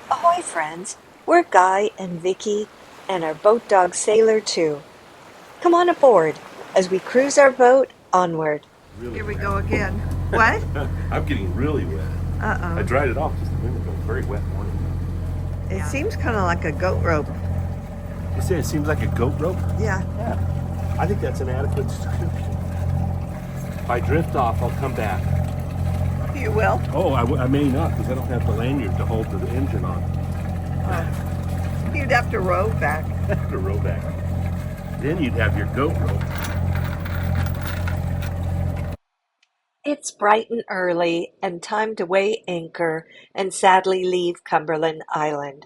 Ahoy, friends! We're Guy and Vicky, and our boat dog Sailor too. Come on aboard as we cruise our boat onward. Really Here we wet. go again. What? I'm getting really wet. I Uh-oh. dried it off just a minute ago. It's very wet morning. It seems kind of like a goat rope. You say it seems like a goat rope? Yeah. Yeah. I think that's an adequate description. If I drift off, I'll come back. You will? Oh, I may not because I don't have the lanyard to hold the engine on. You'd have to row back. I have to row back. Then you'd have your goat rope. It's bright and early, and time to weigh anchor and sadly leave Cumberland Island.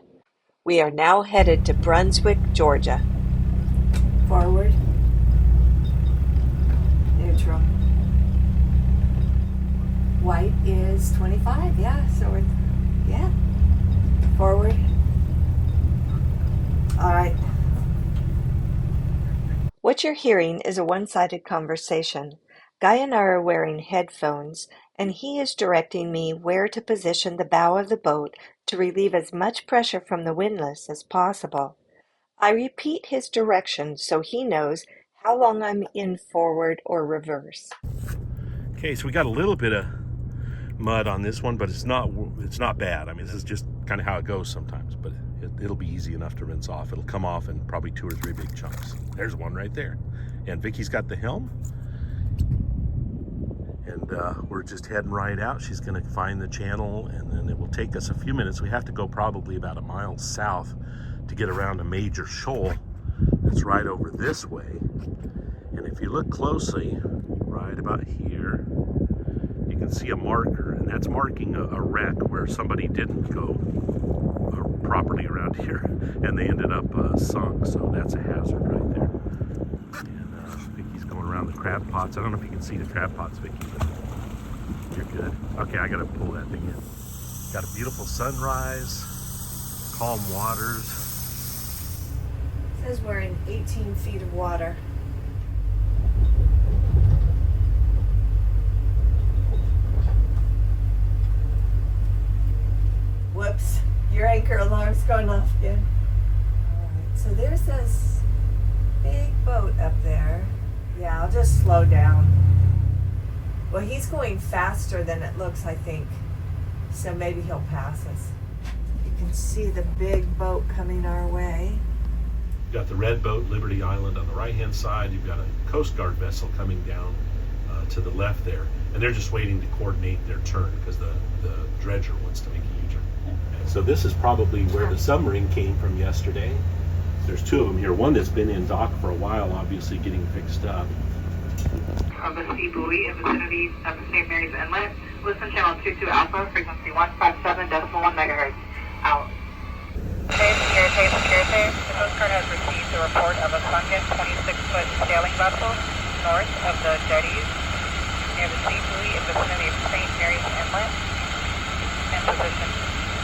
We are now headed to Brunswick, Georgia. Forward. Neutral. White is 25, yeah, so we're, yeah. Forward. All right. What you're hearing is a one-sided conversation. Guy and I are wearing headphones, and he is directing me where to position the bow of the boat to relieve as much pressure from the windlass as possible. I repeat his directions so he knows how long I'm in forward or reverse. Okay, so we got a little bit of mud on this one, but it's not bad. I mean, this is just kind of how it goes sometimes, but it'll be easy enough to rinse off. It'll come off in probably 2 or 3 big chunks. There's one right there. And Vicky's got the helm. And we're just heading right out. She's going to find the channel, and then it will take us a few minutes. We have to go probably about a mile south to get around a major shoal that's right over this way. And if you look closely, right about here, you can see a marker, and that's marking a wreck where somebody didn't go properly around here, and they ended up sunk. So that's a hazard right there. And Vicky's going around the crab pots. I don't know if you can see the crab pots, Vicky, but you're good. Okay, I gotta pull that thing in. Got a beautiful sunrise, calm waters. It says we're in 18 feet of water. Whoops, your anchor alarm's going off again. Alright, so there's this big boat up there. Yeah, I'll just slow down. Well, he's going faster than it looks, I think. So maybe he'll pass us. You can see the big boat coming our way. You've got the red boat, Liberty Island, on the right-hand side. You've got a Coast Guard vessel coming down to the left there. And they're just waiting to coordinate their turn because the dredger wants to make a U-turn. And so this is probably where the submarine came from yesterday. There's 2 of them here. One that's been in dock for a while, obviously getting fixed up. Of the sea buoy in vicinity of the St. Mary's Inlet. Listen channel 22 Alpha, frequency 157.1 megahertz. Out. Security. The Coast Guard has received a report of a sunken 26-foot sailing vessel north of the jetties near the sea buoy in vicinity of St. Mary's Inlet. In position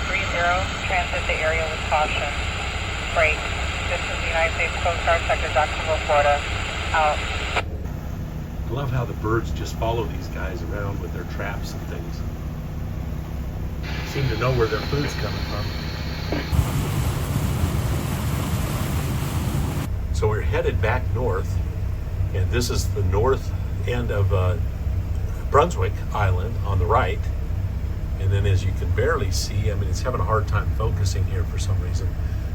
30, transit the area with caution. Break. This is the United States Coast Guard, Sector Jacksonville, Florida. Out. I love how the birds just follow these guys around with their traps and things. They seem to know where their food's coming from. So we're headed back north, and this is the north end of Brunswick Island on the right. And then as you can barely see, I mean, it's having a hard time focusing here for some reason,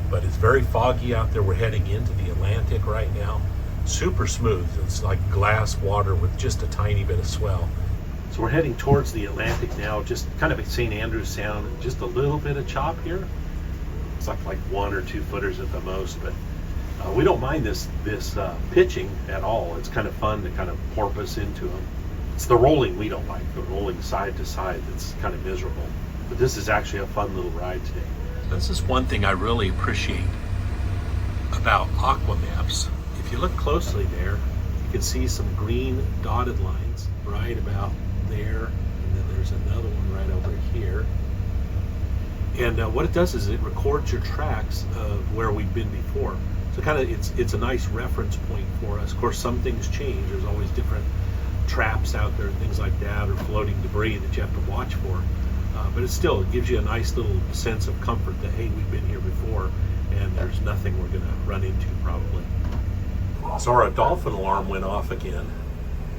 but it's very foggy out there. We're heading into the Atlantic right now. Super smooth. It's like glass water with just a tiny bit of swell. So we're heading towards the Atlantic now, just kind of at St. Andrews Sound. Just a little bit of chop here. It's like 1 or 2 footers at the most, but we don't mind this pitching at all. It's kind of fun to kind of porpoise into them. It's the rolling we don't like, the rolling side to side that's kind of miserable. But this is actually a fun little ride today. This is one thing I really appreciate about Aquamaps. If you look closely there, you can see some green dotted lines right about there, and then there's another one right over here. And what it does is it records your tracks of where we've been before. So kind of it's a nice reference point for us. Of course, some things change. There's always different traps out there and things like that, or floating debris that you have to watch for. But it gives you a nice little sense of comfort that, hey, we've been here before and there's nothing we're going to run into probably. So our dolphin alarm went off again.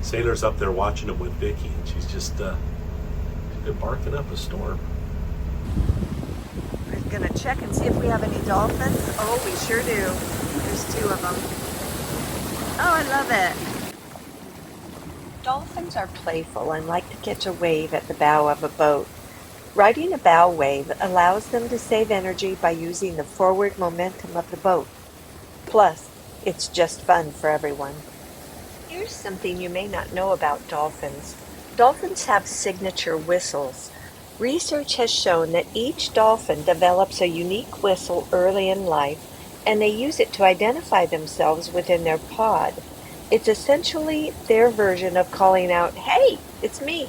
Sailor's up there watching them with Vicky, and she's just been barking up a storm. We're gonna check and see if we have any dolphins. Oh, we sure do. There's 2 of them. Oh, I love it. Dolphins are playful and like to catch a wave at the bow of a boat. Riding a bow wave allows them to save energy by using the forward momentum of the boat. Plus, it's just fun for everyone. Here's something you may not know about dolphins. Dolphins have signature whistles. Research has shown that each dolphin develops a unique whistle early in life, and they use it to identify themselves within their pod. It's essentially their version of calling out, "Hey, it's me."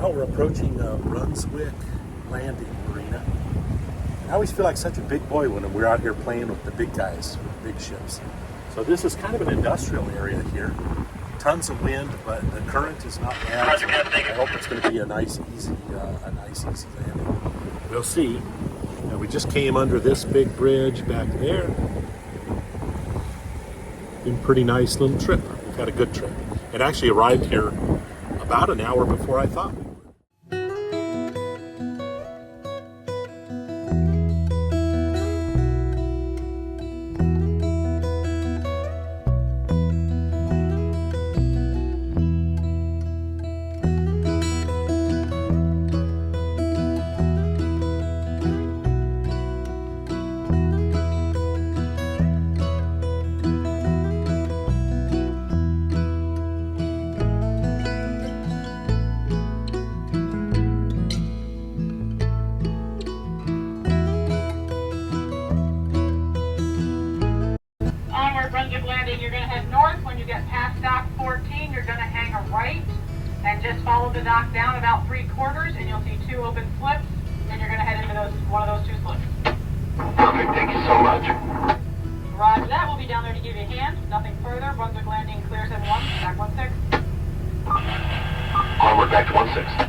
Now we're approaching Brunswick landing marina. I always feel like such a big boy when we're out here playing with the big guys, with the big ships. So this is kind of an industrial area here. Tons of wind, but the current is not bad. So I hope it's going to be a nice, easy landing. We'll see. Now we just came under this big bridge back there. Been a pretty nice little trip. We've had a good trip. It actually arrived here about an hour before I thought we would. Brunswick landing, you're going to head north. When you get past dock 14, you're going to hang a right and just follow the dock down about 3/4, and you'll see 2 open slips, and you're going to head into one of those 2 slips. Perfect, thank you so much. Roger that. We'll be down there to give you a hand. Nothing further. Brunswick landing clear 71, back 16. Onward back to 16.